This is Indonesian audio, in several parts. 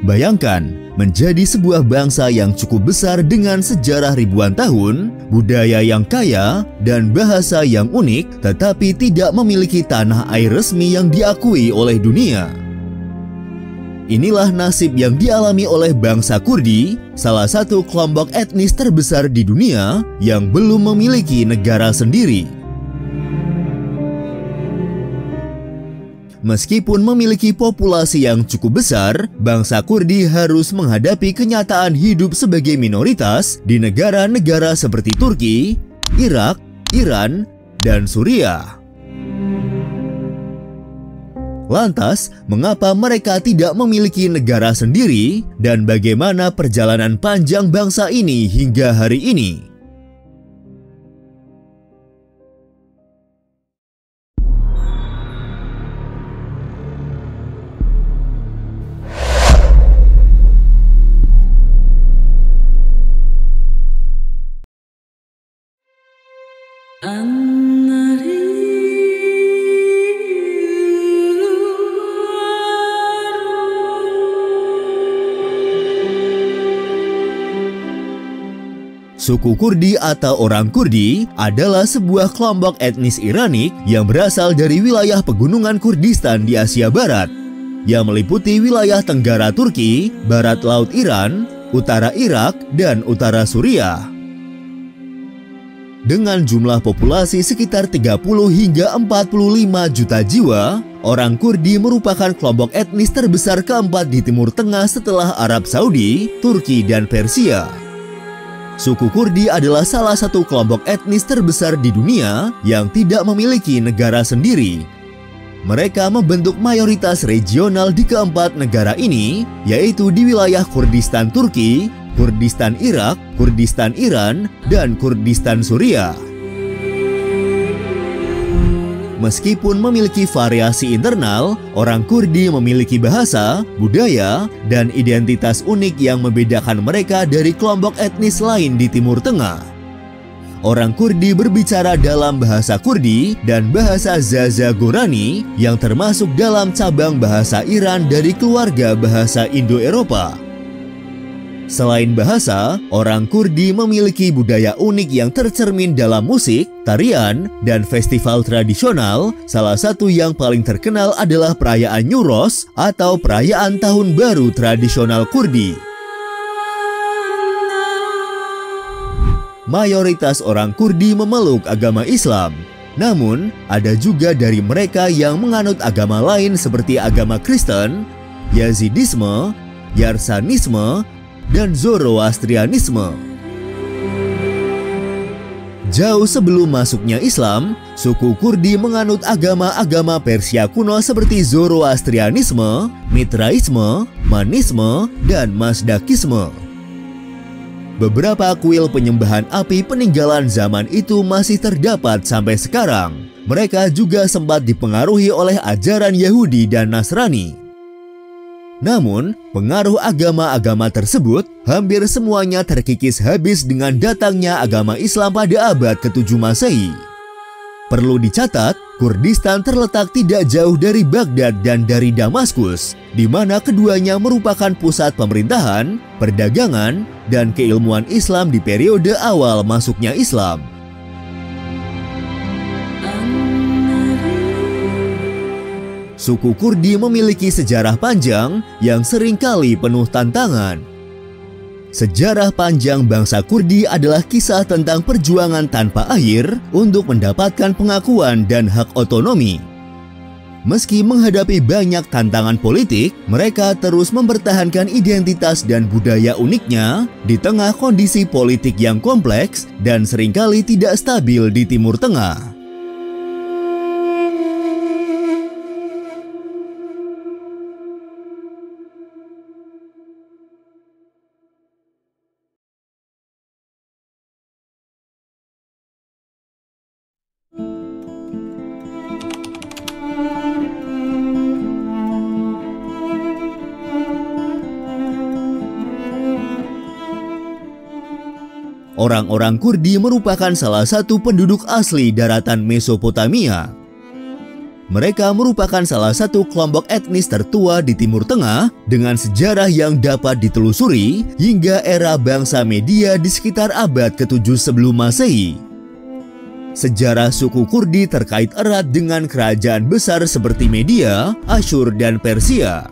Bayangkan, menjadi sebuah bangsa yang cukup besar dengan sejarah ribuan tahun, budaya yang kaya, dan bahasa yang unik, tetapi tidak memiliki tanah air resmi yang diakui oleh dunia. Inilah nasib yang dialami oleh bangsa Kurdi, salah satu kelompok etnis terbesar di dunia yang belum memiliki negara sendiri. Meskipun memiliki populasi yang cukup besar, bangsa Kurdi harus menghadapi kenyataan hidup sebagai minoritas di negara-negara seperti Turki, Irak, Iran, dan Suriah. Lantas, mengapa mereka tidak memiliki negara sendiri dan bagaimana perjalanan panjang bangsa ini hingga hari ini? Suku Kurdi atau orang Kurdi adalah sebuah kelompok etnis Iranik yang berasal dari wilayah pegunungan Kurdistan di Asia Barat, yang meliputi wilayah tenggara Turki, barat laut Iran, utara Irak, dan utara Suriah. Dengan jumlah populasi sekitar 30 hingga 45 juta jiwa, orang Kurdi merupakan kelompok etnis terbesar keempat di Timur Tengah setelah Arab Saudi, Turki, dan Persia. Suku Kurdi adalah salah satu kelompok etnis terbesar di dunia yang tidak memiliki negara sendiri. Mereka membentuk mayoritas regional di keempat negara ini, yaitu di wilayah Kurdistan Turki, Kurdistan Irak, Kurdistan Iran, dan Kurdistan Suriah. Meskipun memiliki variasi internal, orang Kurdi memiliki bahasa, budaya, dan identitas unik yang membedakan mereka dari kelompok etnis lain di Timur Tengah. Orang Kurdi berbicara dalam bahasa Kurdi dan bahasa Zaza-Gorani yang termasuk dalam cabang bahasa Iran dari keluarga bahasa Indo-Eropa. Selain bahasa, orang Kurdi memiliki budaya unik yang tercermin dalam musik, tarian, dan festival tradisional. Salah satu yang paling terkenal adalah perayaan Newroz atau perayaan Tahun Baru tradisional Kurdi. Mayoritas orang Kurdi memeluk agama Islam. Namun, ada juga dari mereka yang menganut agama lain seperti agama Kristen, Yazidisme, Yarsanisme, dan Zoroastrianisme. Jauh sebelum masuknya Islam, suku Kurdi menganut agama-agama Persia kuno seperti Zoroastrianisme, Mitraisme, Manisme, dan Mazdakisme. Beberapa kuil penyembahan api peninggalan zaman itu masih terdapat sampai sekarang. Mereka juga sempat dipengaruhi oleh ajaran Yahudi dan Nasrani. Namun, pengaruh agama-agama tersebut hampir semuanya terkikis habis dengan datangnya agama Islam pada abad ke-7 Masehi. Perlu dicatat, Kurdistan terletak tidak jauh dari Baghdad dan dari Damaskus, di mana keduanya merupakan pusat pemerintahan, perdagangan, dan keilmuan Islam di periode awal masuknya Islam. Suku Kurdi memiliki sejarah panjang yang seringkali penuh tantangan. Sejarah panjang bangsa Kurdi adalah kisah tentang perjuangan tanpa akhir untuk mendapatkan pengakuan dan hak otonomi. Meski menghadapi banyak tantangan politik, mereka terus mempertahankan identitas dan budaya uniknya di tengah kondisi politik yang kompleks dan seringkali tidak stabil di Timur Tengah. Orang-orang Kurdi merupakan salah satu penduduk asli daratan Mesopotamia. mereka merupakan salah satu kelompok etnis tertua di Timur Tengah dengan sejarah yang dapat ditelusuri hingga era bangsa Media di sekitar abad ke-7 sebelum Masehi. Sejarah suku Kurdi terkait erat dengan kerajaan besar seperti Media, Asyur, dan Persia.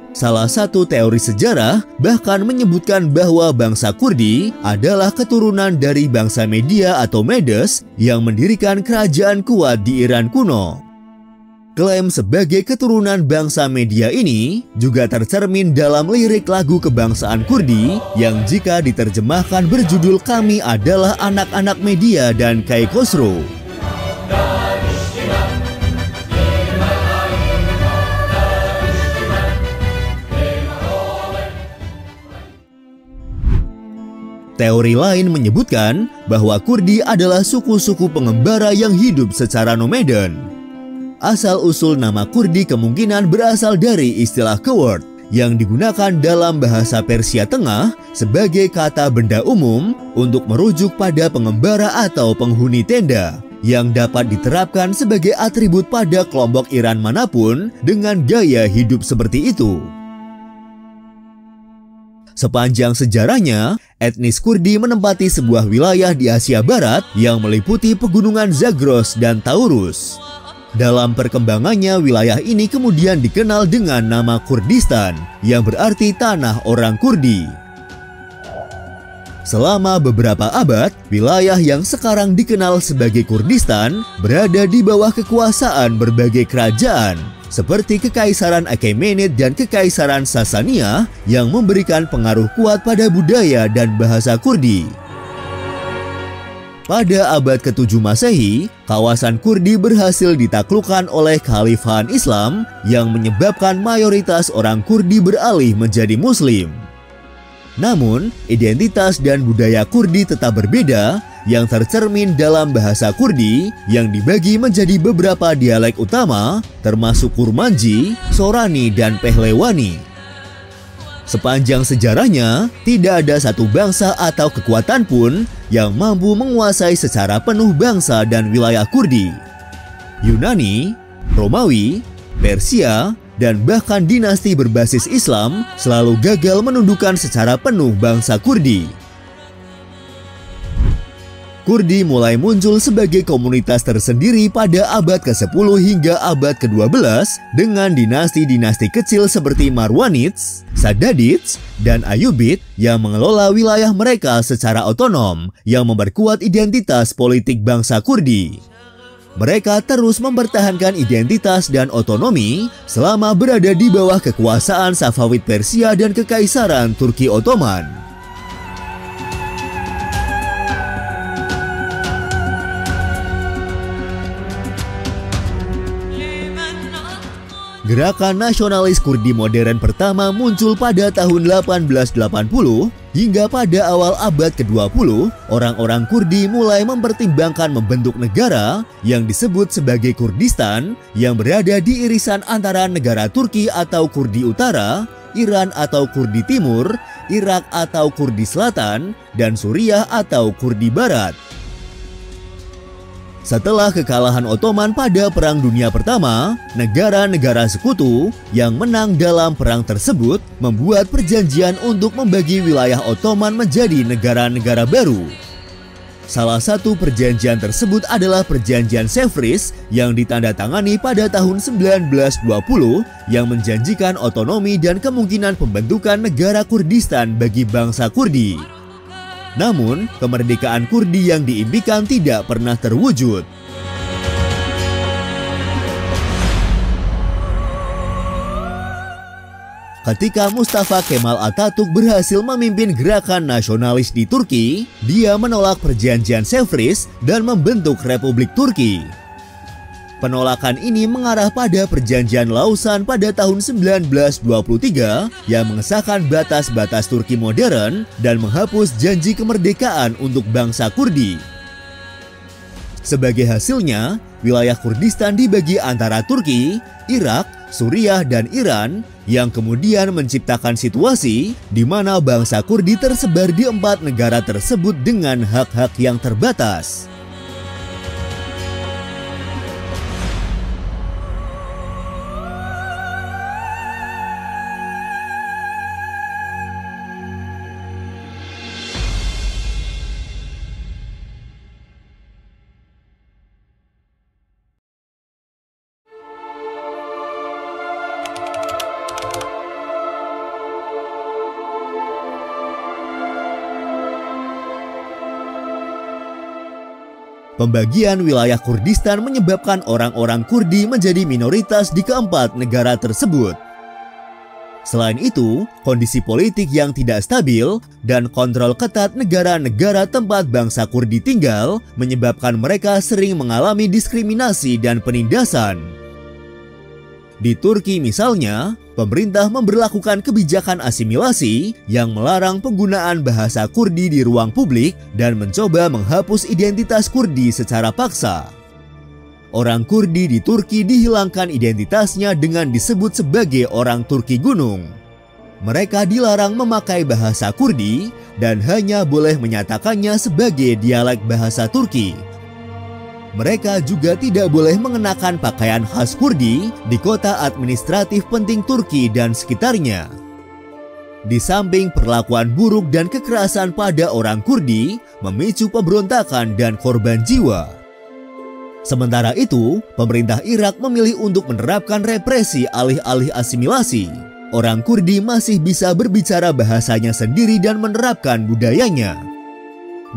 Salah satu teori sejarah bahkan menyebutkan bahwa bangsa Kurdi adalah keturunan dari bangsa Media atau Medes yang mendirikan kerajaan kuat di Iran kuno. Klaim sebagai keturunan bangsa Media ini juga tercermin dalam lirik lagu kebangsaan Kurdi yang jika diterjemahkan berjudul "Kami adalah anak-anak Media dan Kai Khosrow". Teori lain menyebutkan bahwa Kurdi adalah suku-suku pengembara yang hidup secara nomaden. Asal-usul nama Kurdi kemungkinan berasal dari istilah keword yang digunakan dalam bahasa Persia Tengah sebagai kata benda umum untuk merujuk pada pengembara atau penghuni tenda yang dapat diterapkan sebagai atribut pada kelompok Iran manapun dengan gaya hidup seperti itu. Sepanjang sejarahnya, etnis Kurdi menempati sebuah wilayah di Asia Barat yang meliputi pegunungan Zagros dan Taurus. Dalam perkembangannya, wilayah ini kemudian dikenal dengan nama Kurdistan, yang berarti tanah orang Kurdi. Selama beberapa abad, wilayah yang sekarang dikenal sebagai Kurdistan berada di bawah kekuasaan berbagai kerajaan, seperti Kekaisaran Achaemenid dan Kekaisaran Sasania yang memberikan pengaruh kuat pada budaya dan bahasa Kurdi. Pada abad ke-7 Masehi, kawasan Kurdi berhasil ditaklukkan oleh Kekhalifahan Islam yang menyebabkan mayoritas orang Kurdi beralih menjadi Muslim. Namun, identitas dan budaya Kurdi tetap berbeda yang tercermin dalam bahasa Kurdi yang dibagi menjadi beberapa dialek utama termasuk Kurmanji, Sorani, dan Pehlewani. Sepanjang sejarahnya, tidak ada satu bangsa atau kekuatan pun yang mampu menguasai secara penuh bangsa dan wilayah Kurdi. Yunani, Romawi, Persia, dan bahkan dinasti berbasis Islam selalu gagal menundukkan secara penuh bangsa Kurdi. Kurdi mulai muncul sebagai komunitas tersendiri pada abad ke-10 hingga abad ke-12 dengan dinasti-dinasti kecil seperti Marwanids, Saddadids, dan Ayyubid yang mengelola wilayah mereka secara otonom yang memperkuat identitas politik bangsa Kurdi. Mereka terus mempertahankan identitas dan otonomi selama berada di bawah kekuasaan Safavid Persia dan Kekaisaran Turki Ottoman. Gerakan nasionalis Kurdi modern pertama muncul pada tahun 1880 hingga pada awal abad ke-20, orang-orang Kurdi mulai mempertimbangkan membentuk negara yang disebut sebagai Kurdistan yang berada di irisan antara negara Turki atau Kurdi Utara, Iran atau Kurdi Timur, Irak atau Kurdi Selatan, dan Suriah atau Kurdi Barat. Setelah kekalahan Ottoman pada Perang Dunia Pertama, negara-negara sekutu yang menang dalam perang tersebut membuat perjanjian untuk membagi wilayah Ottoman menjadi negara-negara baru. Salah satu perjanjian tersebut adalah Perjanjian Sevres yang ditandatangani pada tahun 1920 yang menjanjikan otonomi dan kemungkinan pembentukan negara Kurdistan bagi bangsa Kurdi. Namun, kemerdekaan Kurdi yang diimpikan tidak pernah terwujud. Ketika Mustafa Kemal Atatürk berhasil memimpin gerakan nasionalis di Turki, dia menolak Perjanjian Sevres dan membentuk Republik Turki. Penolakan ini mengarah pada Perjanjian Lausanne pada tahun 1923 yang mengesahkan batas-batas Turki modern dan menghapus janji kemerdekaan untuk bangsa Kurdi. Sebagai hasilnya, wilayah Kurdistan dibagi antara Turki, Irak, Suriah, dan Iran yang kemudian menciptakan situasi di mana bangsa Kurdi tersebar di 4 negara tersebut dengan hak-hak yang terbatas. Pembagian wilayah Kurdistan menyebabkan orang-orang Kurdi menjadi minoritas di keempat negara tersebut. Selain itu, kondisi politik yang tidak stabil dan kontrol ketat negara-negara tempat bangsa Kurdi tinggal menyebabkan mereka sering mengalami diskriminasi dan penindasan. Di Turki misalnya, pemerintah memberlakukan kebijakan asimilasi yang melarang penggunaan bahasa Kurdi di ruang publik dan mencoba menghapus identitas Kurdi secara paksa. Orang Kurdi di Turki dihilangkan identitasnya dengan disebut sebagai orang Turki gunung. Mereka dilarang memakai bahasa Kurdi dan hanya boleh menyatakannya sebagai dialek bahasa Turki. Mereka juga tidak boleh mengenakan pakaian khas Kurdi di kota administratif penting Turki dan sekitarnya. Di samping perlakuan buruk dan kekerasan pada orang Kurdi memicu pemberontakan dan korban jiwa. Sementara itu, pemerintah Irak memilih untuk menerapkan represi alih-alih asimilasi. Orang Kurdi masih bisa berbicara bahasanya sendiri dan menerapkan budayanya.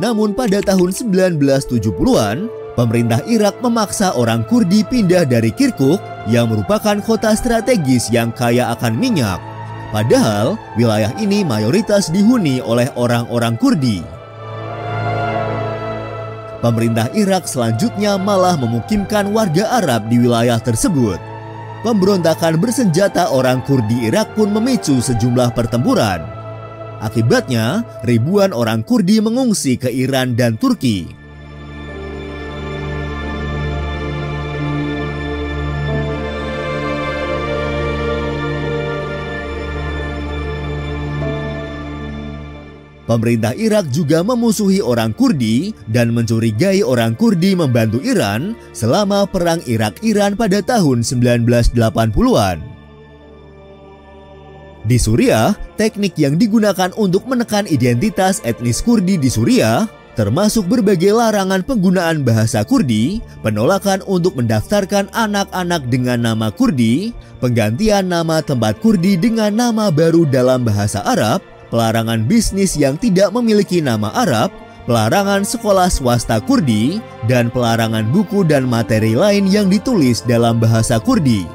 Namun pada tahun 1970-an, pemerintah Irak memaksa orang Kurdi pindah dari Kirkuk yang merupakan kota strategis yang kaya akan minyak. Padahal, wilayah ini mayoritas dihuni oleh orang-orang Kurdi. Pemerintah Irak selanjutnya malah memukimkan warga Arab di wilayah tersebut. Pemberontakan bersenjata orang Kurdi Irak pun memicu sejumlah pertempuran. Akibatnya, ribuan orang Kurdi mengungsi ke Iran dan Turki. Pemerintah Irak juga memusuhi orang Kurdi dan mencurigai orang Kurdi membantu Iran selama Perang Irak-Iran pada tahun 1980-an. Di Suriah, teknik yang digunakan untuk menekan identitas etnis Kurdi di Suriah termasuk berbagai larangan penggunaan bahasa Kurdi, penolakan untuk mendaftarkan anak-anak dengan nama Kurdi, penggantian nama tempat Kurdi dengan nama baru dalam bahasa Arab, pelarangan bisnis yang tidak memiliki nama Arab, pelarangan sekolah swasta Kurdi, dan pelarangan buku dan materi lain yang ditulis dalam bahasa Kurdi.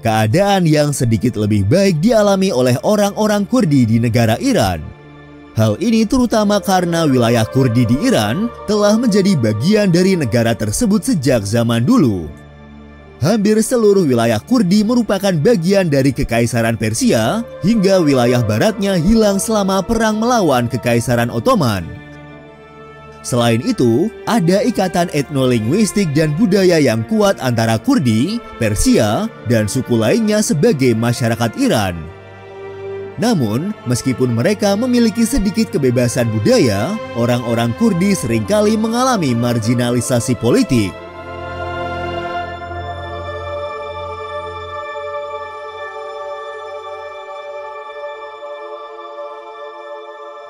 Keadaan yang sedikit lebih baik dialami oleh orang-orang Kurdi di negara Iran. Hal ini terutama karena wilayah Kurdi di Iran telah menjadi bagian dari negara tersebut sejak zaman dulu. Hampir seluruh wilayah Kurdi merupakan bagian dari Kekaisaran Persia hingga wilayah baratnya hilang selama perang melawan Kekaisaran Ottoman. Selain itu, ada ikatan etnolinguistik dan budaya yang kuat antara Kurdi, Persia, dan suku lainnya sebagai masyarakat Iran. Namun, meskipun mereka memiliki sedikit kebebasan budaya, orang-orang Kurdi seringkali mengalami marginalisasi politik.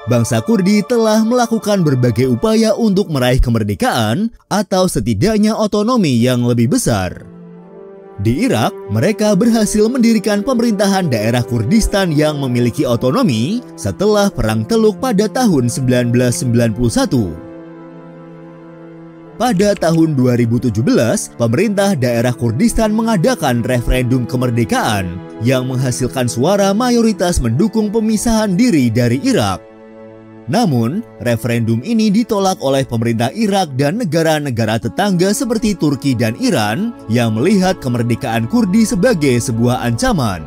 Bangsa Kurdi telah melakukan berbagai upaya untuk meraih kemerdekaan atau setidaknya otonomi yang lebih besar. Di Irak, mereka berhasil mendirikan pemerintahan daerah Kurdistan yang memiliki otonomi setelah Perang Teluk pada tahun 1991. Pada tahun 2017, pemerintah daerah Kurdistan mengadakan referendum kemerdekaan yang menghasilkan suara mayoritas mendukung pemisahan diri dari Irak. Namun, referendum ini ditolak oleh pemerintah Irak dan negara-negara tetangga seperti Turki dan Iran yang melihat kemerdekaan Kurdi sebagai sebuah ancaman.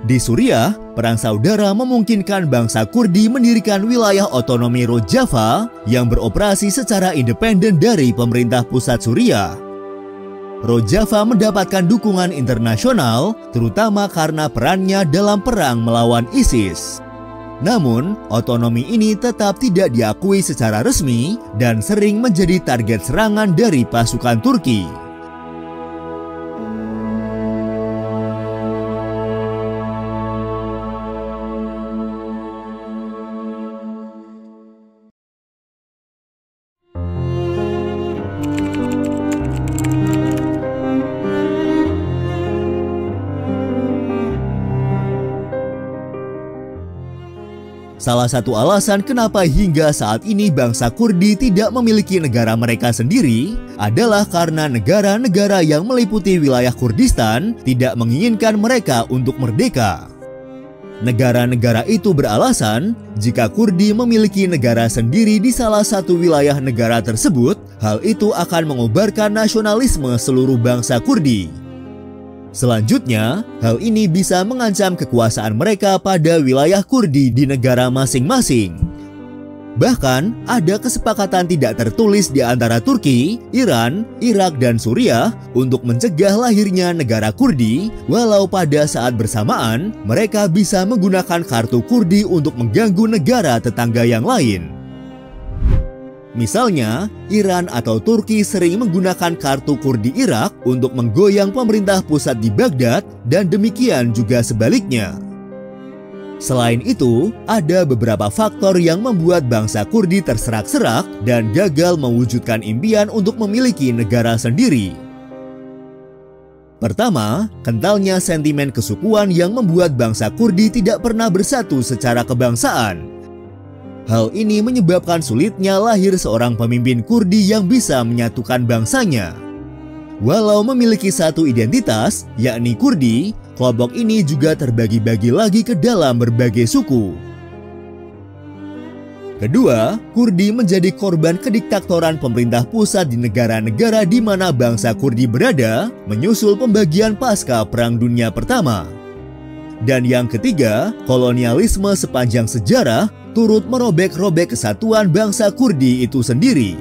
Di Suriah, Perang Saudara memungkinkan bangsa Kurdi mendirikan wilayah otonomi Rojava yang beroperasi secara independen dari pemerintah pusat Suriah. Rojava mendapatkan dukungan internasional, terutama karena perannya dalam perang melawan ISIS. Namun, otonomi ini tetap tidak diakui secara resmi dan sering menjadi target serangan dari pasukan Turki. Salah satu alasan kenapa hingga saat ini bangsa Kurdi tidak memiliki negara mereka sendiri adalah karena negara-negara yang meliputi wilayah Kurdistan tidak menginginkan mereka untuk merdeka. Negara-negara itu beralasan jika Kurdi memiliki negara sendiri di salah satu wilayah negara tersebut, hal itu akan mengobarkan nasionalisme seluruh bangsa Kurdi. Selanjutnya, hal ini bisa mengancam kekuasaan mereka pada wilayah Kurdi di negara masing-masing. Bahkan, ada kesepakatan tidak tertulis di antara Turki, Iran, Irak, dan Suriah untuk mencegah lahirnya negara Kurdi, walau pada saat bersamaan mereka bisa menggunakan kartu Kurdi untuk mengganggu negara tetangga yang lain. Misalnya, Iran atau Turki sering menggunakan kartu Kurdi Irak untuk menggoyang pemerintah pusat di Baghdad dan demikian juga sebaliknya. Selain itu, ada beberapa faktor yang membuat bangsa Kurdi terserak-serak dan gagal mewujudkan impian untuk memiliki negara sendiri. Pertama, kentalnya sentimen kesukuan yang membuat bangsa Kurdi tidak pernah bersatu secara kebangsaan. Hal ini menyebabkan sulitnya lahir seorang pemimpin Kurdi yang bisa menyatukan bangsanya. Walau memiliki satu identitas, yakni Kurdi, kelompok ini juga terbagi-bagi lagi ke dalam berbagai suku. Kedua, Kurdi menjadi korban kediktatoran pemerintah pusat di negara-negara di mana bangsa Kurdi berada, menyusul pembagian pasca Perang Dunia Pertama. Dan yang ketiga, kolonialisme sepanjang sejarah turut merobek-robek kesatuan bangsa Kurdi itu sendiri.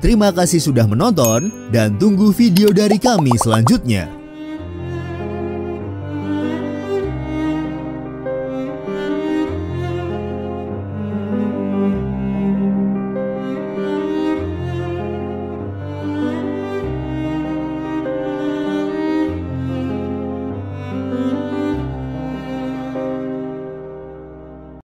Terima kasih sudah menonton dan tunggu video dari kami selanjutnya.